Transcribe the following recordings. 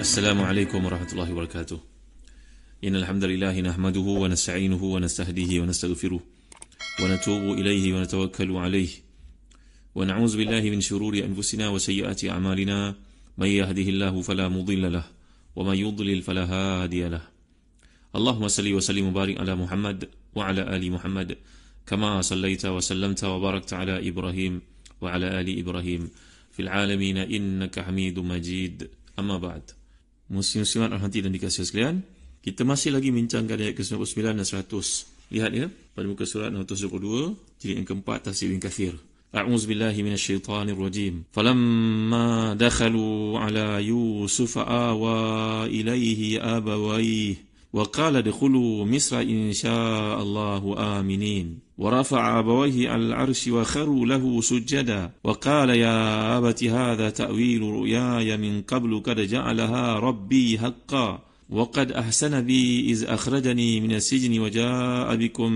السلام عليكم ورحمة الله وبركاته. إن الحمد لله نحمده ونستعينه ونستهديه ونستغفره ونتوب إليه ونتوكل عليه ونعوذ بالله من شرور أنفسنا وسيئات أعمالنا من يهده الله فلا مضل له ومن يضلل فلا هادي له. اللهم صل وسلم وبارك على محمد وعلى آل محمد كما صليت وسلمت وباركت على إبراهيم وعلى آل إبراهيم في العالمين إنك حميد مجيد. أما بعد. Muslim-muslimat rahmati dan dikasihi sekalian, kita masih lagi bincangkan ayat ke-99 dan 100. Lihat ya, pada muka surat 122, jilid yang keempat, tafsir Ibn Kathir. A'udzu billahi minasyaitonir rajim. Falamma dakhalu ala Yusuf awa ilaihi abawayhi wa qala adkhulu Misra insya'allahu aminin. ورفع أبويه على العرش وخروا له سجدا وقال يا أبت هذا تأويل رؤياي من قبل قد جعلها ربي حقا وقد أحسن بي إذ أخرجني من السجن وجاء بكم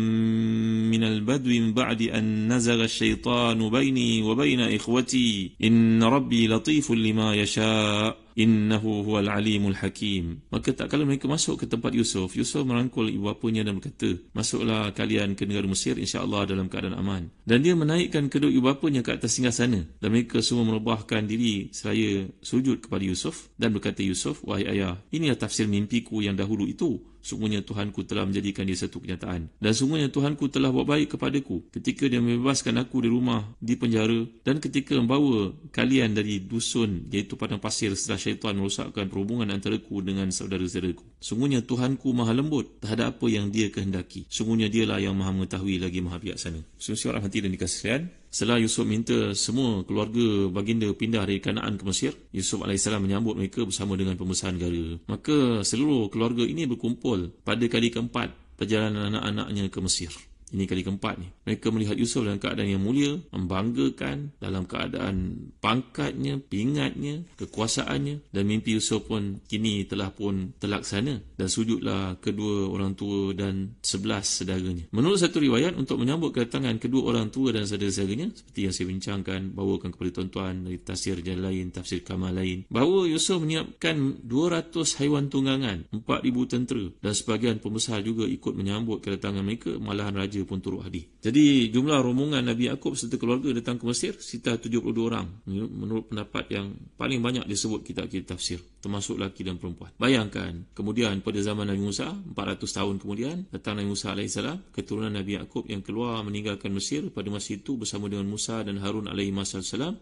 من البدو من بعد أن نزغ الشيطان بيني وبين إخوتي إن ربي لطيف لما يشاء innahu huwal alimul hakim. Maka tak kala mereka masuk ke tempat Yusuf, Yusuf merangkul ibu bapanya dan berkata, masuklah kalian ke negara Mesir insya-Allah dalam keadaan aman. Dan dia menaikkan kedua ibu bapanya ke atas singgasana dan mereka semua merebahkan diri seraya sujud kepada Yusuf dan berkata, Yusuf, wahai ayah, inilah tafsir mimpiku yang dahulu itu. Sungguhnya Tuhanku telah menjadikan dia satu kenyataan. Dan sungguhnya Tuhanku telah buat baik kepadaku ketika dia membebaskan aku di rumah, di penjara, dan ketika membawa kalian dari dusun, iaitu padang pasir, setelah syaitan merosakkan perhubungan antaraku dengan saudara-saudaraku. Sungguhnya Tuhanku maha lembut terhadap apa yang dia kehendaki. Sungguhnya dialah yang maha mengetahui lagi maha bijaksana. Sungguh rahmati dan dikasihi sekalian, setelah Yusuf minta semua keluarga baginda pindah dari Kanaan ke Mesir, Yusuf AS menyambut mereka bersama dengan pembesaran negara. Maka seluruh keluarga ini berkumpul pada kali keempat perjalanan anak-anaknya ke Mesir. Ini kali keempat ni. Mereka melihat Yusuf dalam keadaan yang mulia, membanggakan, dalam keadaan pangkatnya, pingatnya, kekuasaannya, dan mimpi Yusuf pun kini telah pun terlaksana, dan sujudlah kedua orang tua dan 11 saudaranya. Menurut satu riwayat, untuk menyambut kedatangan kedua orang tua dan saudara-saudaranya, seperti yang saya bincangkan, bawakan kepada tuan-tuan dari tafsir jalan lain, tafsir kamal lain, bahawa Yusuf menyiapkan 200 haiwan tunggangan, 4,000 tentera, dan sebahagian pembesar juga ikut menyambut kedatangan mereka, malahan raja pun turut hadir. Jadi jumlah rombongan Nabi Yaqub serta keluarga datang ke Mesir sekitar 72 orang, menurut pendapat yang paling banyak disebut kitab-kitab tafsir, termasuk lelaki dan perempuan. Bayangkan, kemudian pada zaman Nabi Musa, 400 tahun kemudian, datang Nabi Musa AS, keturunan Nabi Yaqub yang keluar meninggalkan Mesir pada masa itu bersama dengan Musa dan Harun AS,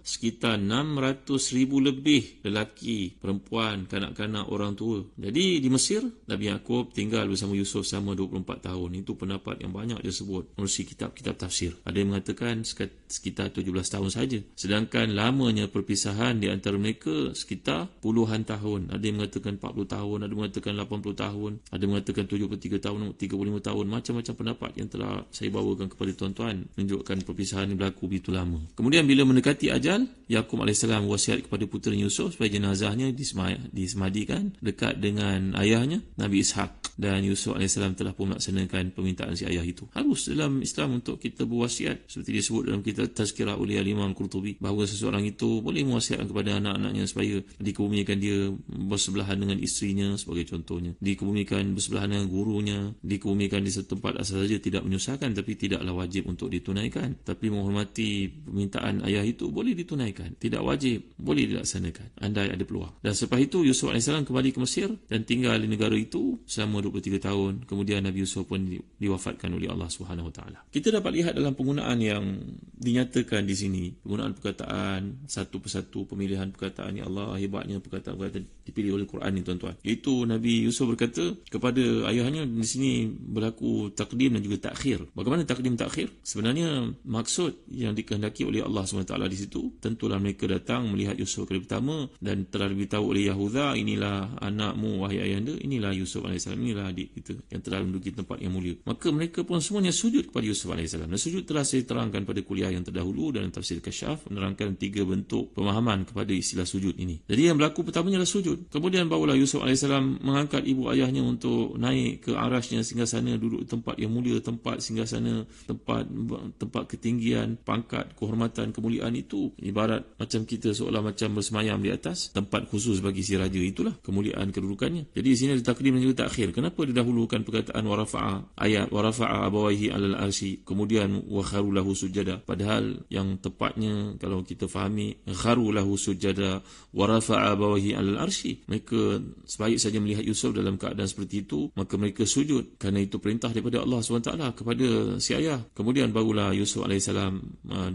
sekitar 600,000 lebih lelaki, perempuan, kanak-kanak, orang tua. Jadi di Mesir, Nabi Yaqub tinggal bersama Yusuf selama 24 tahun. Itu pendapat yang banyak disebut menerusi kitab-kitab tafsir. Ada yang mengatakan sekitar 17 tahun saja. Sedangkan lamanya perpisahan di antara mereka sekitar puluhan tahun. Ada yang mengatakan 40 tahun, ada yang mengatakan 80 tahun, ada yang mengatakan 73 tahun, 35 tahun. Macam-macam pendapat yang telah saya bawakan kepada tuan-tuan menunjukkan perpisahan ini berlaku begitu lama. Kemudian bila mendekati ajal, Yaqub AS wasiat kepada putera Yusuf supaya jenazahnya disemadikan dekat dengan ayahnya Nabi Ishaq, dan Yusuf AS telah pun melaksanakan permintaan si ayah itu. Harus dalam Islam untuk kita berwasiat, seperti disebut dalam kitab Tazkirah oleh Imam Qurtubi, bahawa seseorang itu boleh mewasiatkan kepada anak-anaknya supaya dikebumikan dia bersebelahan dengan isterinya sebagai contohnya, dikebumikan bersebelahan dengan gurunya, dikebumikan di satu tempat asal saja, tidak menyusahkan tapi tidaklah wajib untuk ditunaikan. Tapi menghormati permintaan ayah itu boleh ditunaikan, tidak wajib, boleh dilaksanakan andai ada peluang. Dan selepas itu Yusuf AS kembali ke Mesir dan tinggal di negara itu selama 23 tahun. Kemudian Nabi Yusuf pun diwafatkan oleh Allah Subhanahu Wa Taala. Kita dapat lihat dalam penggunaan yang dinyatakan di sini, penggunaan perkataan satu persatu, pemilihan perkataan, ya Allah, hebatnya perkataan-perkataan dipilih oleh Quran ni tuan-tuan. Iaitu Nabi Yusuf berkata kepada ayahnya, di sini berlaku takdim dan juga takhir. Bagaimana takdim takhir? Sebenarnya maksud yang dikehendaki oleh Allah SWT di situ, tentulah mereka datang melihat Yusuf kali pertama dan telah diberitahu oleh Yahuda, inilah anakmu wahai ayahanda, inilah Yusuf AS, inilah adik kita yang telah menduduki tempat yang mulia. Maka mereka pun semuanya sujud kepada Yusuf AS. Dan sujud telah saya terangkan pada kuliah yang yang terdahulu dalam tafsir Kasyaf menerangkan 3 bentuk pemahaman kepada istilah sujud ini. Jadi yang berlaku pertamanya adalah sujud. Kemudian barulah Yusuf AS mengangkat ibu ayahnya untuk naik ke arasnya singgasana, duduk tempat yang mulia, tempat singgasana, tempat ketinggian, pangkat, kehormatan, kemuliaan itu ibarat macam kita seolah macam bersemayam di atas tempat khusus bagi si raja. Itulah kemuliaan kedudukannya. Jadi di sini ada takdim dan juga takhir. Kenapa didahulukan perkataan ayat warafa'a abawaihi alal arsy, kemudian wa kharu lahu sujada, padahal yang tepatnya kalau kita fahami kharu lahu sujada wa rafa'a abawaihi alal arsy, mereka sebaik saja melihat Yusuf dalam keadaan seperti itu maka mereka sujud kerana itu perintah daripada Allah SWT kepada si ayah. Kemudian barulah Yusuf AS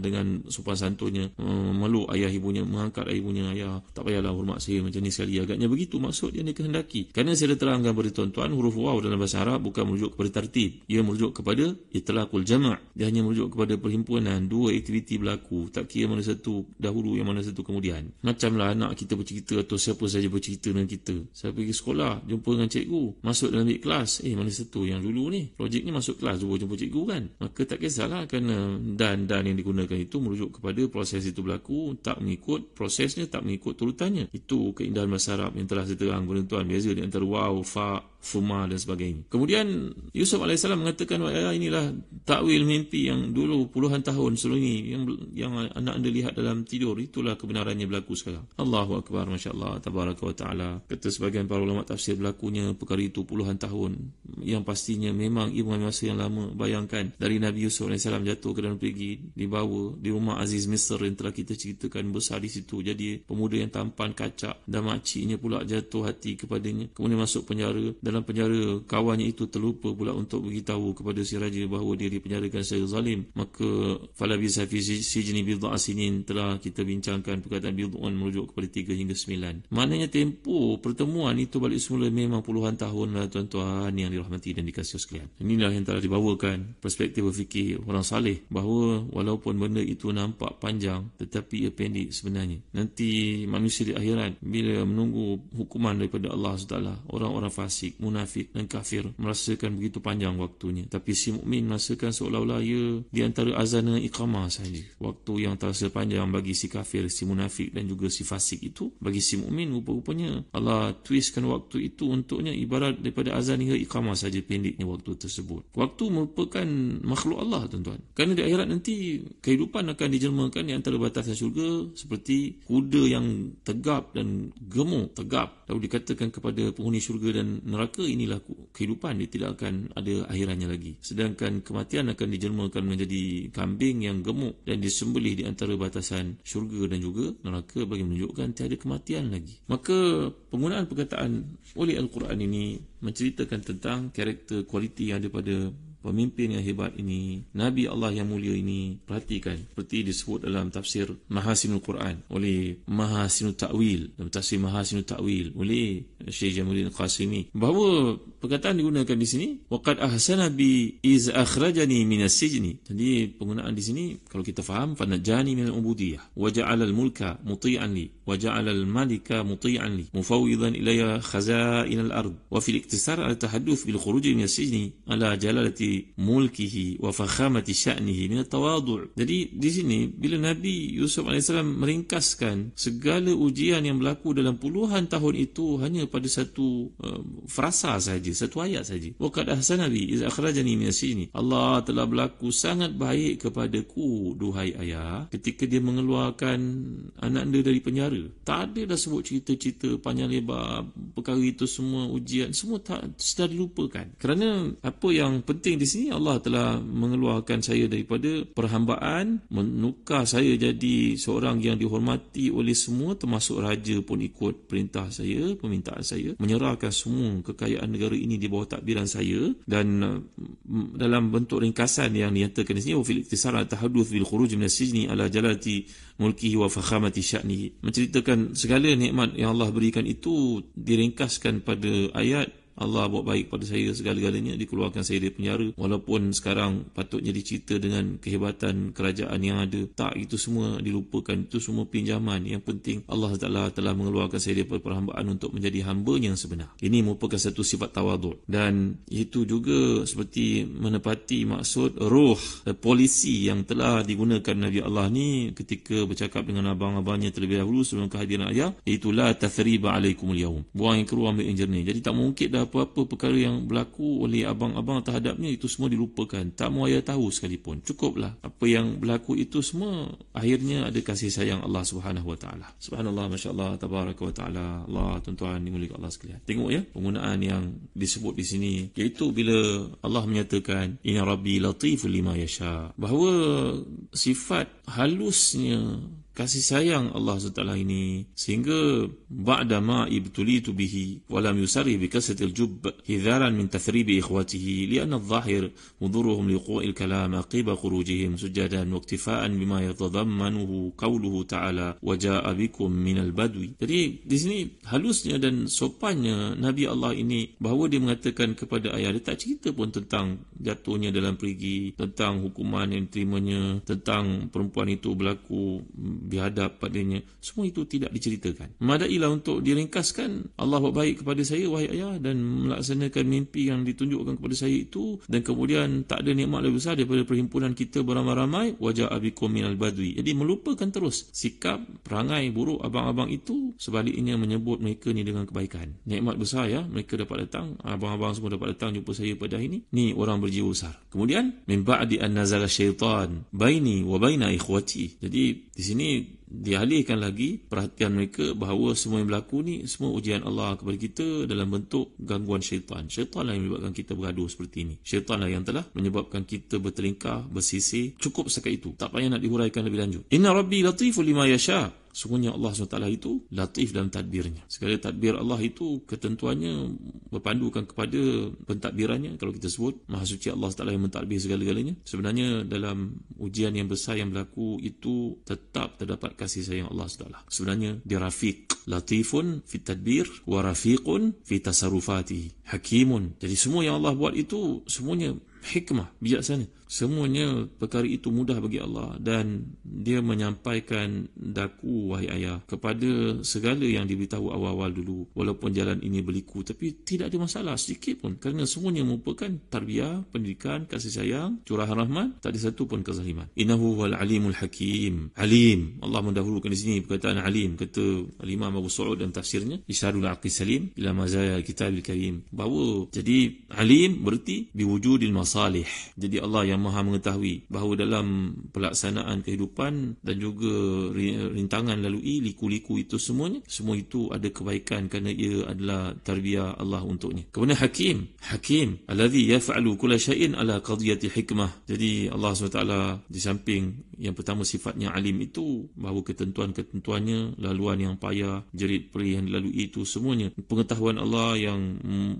dengan sopan santunnya memeluk ayah ibunya, mengangkat ayah ibunya, ayah tak payahlah hormat saya macam ni sekali. Agaknya begitu maksud yang dikehendaki. Kerana saya dah terangkan kepada tuan-tuan, huruf waw dalam bahasa Arab bukan merujuk kepada tartib, ia merujuk kepada itlaqul jama'. Dia hanya merujuk kepada perhimpunan dua aktiviti berlaku, tak kira mana satu dahulu yang mana satu kemudian. Macamlah anak kita bercerita atau siapa saja bercerita dengan kita. Saya pergi sekolah, jumpa dengan cikgu, masuk dalam bilik kelas, mana satu yang dulu ni projeknya masuk kelas jumpa cikgu kan. Maka tak kisahlah kerana dan yang digunakan itu merujuk kepada proses itu berlaku, tak mengikut prosesnya, tak mengikut turutannya. Itu keindahan bahasa Arab yang telah saya terang kepada tuan, beza di antara waw, fa, fuma dan sebagainya. Kemudian Yusuf AS mengatakan, inilah takwil mimpi yang dulu puluhan tahun sebelum ini yang anak anda lihat dalam tidur, itulah kebenarannya berlaku sekarang. Allahu Akbar, Masya Allah, Tabaraka wa Ta'ala. Kata sebagian para ulama tafsir, berlakunya perkara itu puluhan tahun, yang pastinya memang ia mengambil masa yang lama. Bayangkan dari Nabi Yusuf AS jatuh ke dalam pergi, dibawa di rumah Aziz Misr yang telah kita ceritakan, besar di situ, jadi pemuda yang tampan kacak, dan makciknya pula jatuh hati kepadanya. Kemudian masuk penjara. Dalam penjara, kawannya itu terlupa pula untuk beritahu kepada si raja bahawa dia dipenjarakan secara zalim. Maka falabisa fi sijni bid'a sinin, telah kita bincangkan perkataan bid'un merujuk kepada 3 hingga 9. Maknanya tempoh pertemuan itu balik semula memang puluhan tahun lah tuan-tuan yang dirahmati dan dikasihi sekalian. Inilah yang telah dibawakan perspektif berfikir orang saleh, bahawa walaupun benda itu nampak panjang tetapi ia pendek sebenarnya. Nanti manusia di akhirat bila menunggu hukuman daripada Allah SWT, orang-orang fasik, munafik dan kafir merasakan begitu panjang waktunya, tapi si mukmin merasakan seolah-olah ia di antara azan dan iqamah sahaja. Waktu yang terasa panjang bagi si kafir, si munafik dan juga si fasik itu, bagi si mukmin rupa-rupanya Allah twistkan waktu itu untuknya ibarat daripada azan hingga iqamah saja pendeknya waktu tersebut. Waktu merupakan makhluk Allah tuan-tuan. Kerana di akhirat nanti kehidupan akan dijelmakan di antara batasan syurga seperti kuda yang tegap dan gemuk, tegap. Lalu dikatakan kepada penghuni syurga dan neraka, inilah kehidupan, dia tidak akan ada akhirannya lagi. Sedangkan kematian akan dijelmakan menjadi kambing yang gemuk dan disembelih di antara batasan syurga dan juga neraka bagi menunjukkan tiada kematian lagi. Maka penggunaan perkataan oleh Al-Quran ini menceritakan tentang karakter kualiti yang ada pada pemimpin yang hebat ini, Nabi Allah yang mulia ini. Perhatikan, seperti disebut dalam tafsir Mahasinul Quran oleh Mahasinul Ta'wil, dalam tafsir Mahasinul Ta'wil oleh Syekh Jamaluddin Qasimi, bahawa perkataan digunakan di sini waqad ahsana bi iz akhrajani minas sijni. Jadi penggunaan di sini kalau kita faham, fanajani minal ubudiyyah wa ja'ala al-mulka muti'an li wa ja'ala al-malika muti'an li mufawwidan ilayya khazain al-ard. Wa fil iktisar al-tahadduth bil khuruj minas sijni ala jalalati mulkihi wa fakhamati sya'nihi min at-tawadhu'. Jadi di sini bila Nabi Yusuf AS meringkaskan segala ujian yang berlaku dalam puluhan tahun itu hanya pada satu frasa saja, satu ayat saja. Wa qad ahsana bi iz akhrajani min as-sijni. Allah telah berlaku sangat baik kepadaku, duhai ayah, ketika dia mengeluarkan anak anda dari penjara. Tak ada dah sebut cerita-cerita panjang lebar, perkara itu semua ujian, semua sudah dilupakan. Kerana apa yang penting di sini, Allah telah mengeluarkan saya daripada perhambaan, menukar saya jadi seorang yang dihormati oleh semua, termasuk raja pun ikut perintah saya, permintaan saya, menyerahkan semua kekayaan negara ini di bawah takbiran saya. Dan dalam bentuk ringkasan yang dinyatakan di sini, wa fil iktisar at-tahadduth bil khuruj min as-sijni ala jalalati mulkihi wa fakhamati sya'nihi, menceritakan segala nikmat yang Allah berikan itu diringkaskan pada ayat Allah buat baik pada saya segala-galanya, dikeluarkan saya dari penjara, walaupun sekarang patutnya dicerita dengan kehebatan kerajaan yang ada. Tak, itu semua dilupakan, itu semua pinjaman. Yang penting Allah Ta'ala telah mengeluarkan saya daripada perhambaan untuk menjadi hamba yang sebenar. Ini merupakan satu sifat tawaduk, dan itu juga seperti menepati maksud ruh polisi yang telah digunakan Nabi Allah ni ketika bercakap dengan abang-abangnya terlebih dahulu sebelum kehadiran ayah, iaitu la tathriba alaikumul yaum, buang yang keluar ambil yang jernih. Jadi tak mungkin dah apa-apa perkara yang berlaku oleh abang-abang terhadapnya itu semua dilupakan, tak mau ayah tahu sekalipun. Cukuplah apa yang berlaku itu semua akhirnya ada kasih sayang Allah Subhanahu wa taala. Subhanallah, masya-Allah, tabaraka wa taala. Allah, tuan-tuan dimuliakan Allah sekalian. Tengok ya penggunaan yang disebut di sini, iaitu bila Allah menyatakan inna rabbi latiful lima yasha, bahawa sifat halusnya kasih sayang Allah SWT ini, sehingga ba'da ma ibtulitu bihi walam yusari bi kasatil jubb hidharan min tathribi ikhwatihi lianna adh-dhahir wuduruhum liqa'il kalam aqiba khurujihim sujadan wa iktifa'an bima yatadhammanuhu qawluhu ta'ala wa ja'a bikum minal badwi. Jadi di sini halusnya dan sopannya Nabi Allah ini, bahawa dia mengatakan kepada ayah, dia tak cerita pun tentang jatuhnya dalam perigi, tentang hukuman yang diterimanya, tentang perempuan itu berlaku bihadap padanya. Semua itu tidak diceritakan. Memadailah untuk diringkaskan, Allah buat baik kepada saya wahai ayah, dan melaksanakan mimpi yang ditunjukkan kepada saya itu, dan kemudian tak ada nikmat lebih besar daripada perhimpunan kita beramai-ramai, wajah abikum minal badwi. Jadi melupakan terus sikap perangai buruk abang-abang itu, sebaliknya menyebut mereka ni dengan kebaikan. Nikmat besar ya, mereka dapat datang, abang-abang semua dapat datang jumpa saya pada hari ini. Ni orang berjiwa besar. Kemudian min ba'di an nazala syaitan baini wa baina ikhwati. Jadi di sini dialihkan lagi perhatian mereka bahawa semua yang berlaku ni semua ujian Allah kepada kita dalam bentuk gangguan syaitan. Syaitanlah yang menyebabkan kita bergaduh seperti ini. Syaitanlah yang telah menyebabkan kita bertelingkah, bersisih. Cukup setakat itu, tak payah nak dihuraikan lebih lanjut. Inna rabbi latiful lima yasha. Sungguhnya Allah SWT itu latif dalam tadbirnya. Segala tadbir Allah itu ketentuannya berpandukan kepada pentadbirannya. Kalau kita sebut Maha Suci Allah SWT yang mentadbir segala-galanya, sebenarnya dalam ujian yang besar yang berlaku itu tetap terdapat kasih sayang Allah SWT. Sebenarnya dia rafiq, latifun fi tadbir wa rafiqun fi tasarrufati, hakimun. Jadi semua yang Allah buat itu semuanya hikmah, bijaksana. Semuanya perkara itu mudah bagi Allah, dan dia menyampaikan daku wahai ayah kepada segala yang diberitahu awal-awal dulu, walaupun jalan ini berliku, tapi tidak ada masalah sedikit pun, kerana semuanya merupakan tarbiyah, pendidikan, kasih sayang, curahan rahmat, tak ada satu pun kezaliman. Innahu wal alimul hakim. Alim, Allah mendahulukan di sini perkataan alim, kata Imam Abu Su'ud dalam tafsirnya Isyarul Aqli Salim ila mazaya Kitabil Karim, bahawa jadi alim berarti biwujudil masalih. Jadi Allah yang Maha mengetahui bahawa dalam pelaksanaan kehidupan dan juga rintangan lalui, liku-liku itu semuanya, semua itu ada kebaikan kerana ia adalah tarbiyah Allah untuknya. Kemudian hakim, hakim alladhi yaf'alu kulla syai'in ala qadiyati hikmah. Jadi Allah SWT di samping yang pertama sifatnya alim itu, bahawa ketentuan-ketentuannya, laluan yang payah, jerit perih yang dilalui itu semuanya, pengetahuan Allah yang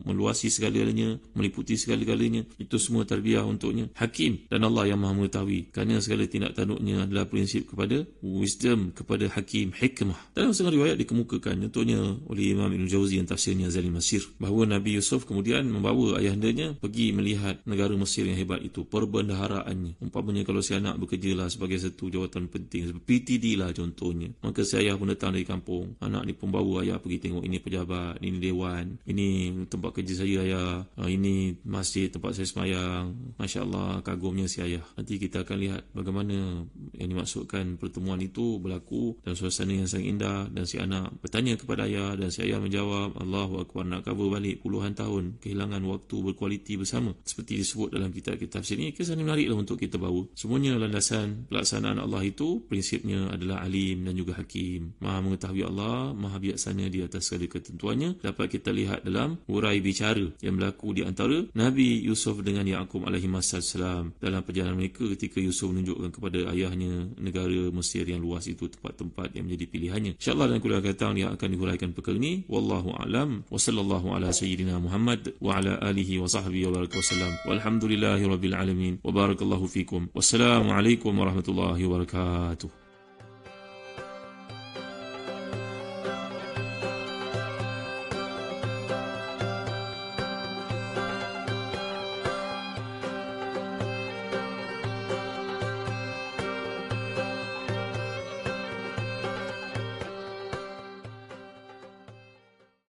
meluasi segala-galanya, meliputi segala-galanya, itu semua tarbiyah untuknya. Hakim, dan Allah yang Maha mengetahui, kerana segala tindak tanduknya adalah prinsip kepada wisdom, kepada hakim, hikmah. Dalam setengah riwayat dikemukakan, contohnya oleh Imam Ibn Jauzi yang tafsirnya Zalil Masir, bahawa Nabi Yusuf kemudian membawa ayahandanya pergi melihat negara Mesir yang hebat itu, perbendaharaannya. Umpamanya kalau si anak bekerja lah sebagai satu jawatan penting, seperti PTD lah contohnya, maka si ayah pun datang dari kampung, anak ni pun bawa ayah pergi tengok, ini pejabat, ini dewan, ini tempat kerja saya ayah, ini masjid tempat saya semayang. Masya Allah, kagumnya si ayah. Nanti kita akan lihat bagaimana yang dimaksudkan pertemuan itu berlaku dalam suasana yang sangat indah, dan si anak bertanya kepada ayah, dan si ayah menjawab, Allahu Akbar, nak cover balik puluhan tahun kehilangan waktu berkualiti bersama, seperti disebut dalam kitab-kitab sini. Kisah ini menariklah untuk kita bawa. Semuanya landasan pelaksanaan Allah itu prinsipnya adalah alim dan juga hakim. Maha mengetahui Allah, maha bijaksana di atas segala ketentuannya. Dapat kita lihat dalam hurai bicara yang berlaku di antara Nabi Yusuf dengan Ya'qub alaihi wassalam dalam perjalanan mereka ketika Yusuf menunjukkan kepada ayahnya negara Mesir yang luas itu, tempat-tempat yang menjadi pilihannya. InsyaAllah dalam kuliah datang dia akan dihuraikan perkara ini. Wallahu a'lam, wa sallallahu ala sayyidina Muhammad wa ala alihi wa sahbihi wa baraka wasallam, walhamdulillahi rabbil alamin, wa barakallahu fikum, wassalamu alaikum warahmatullahi wabarakatuh.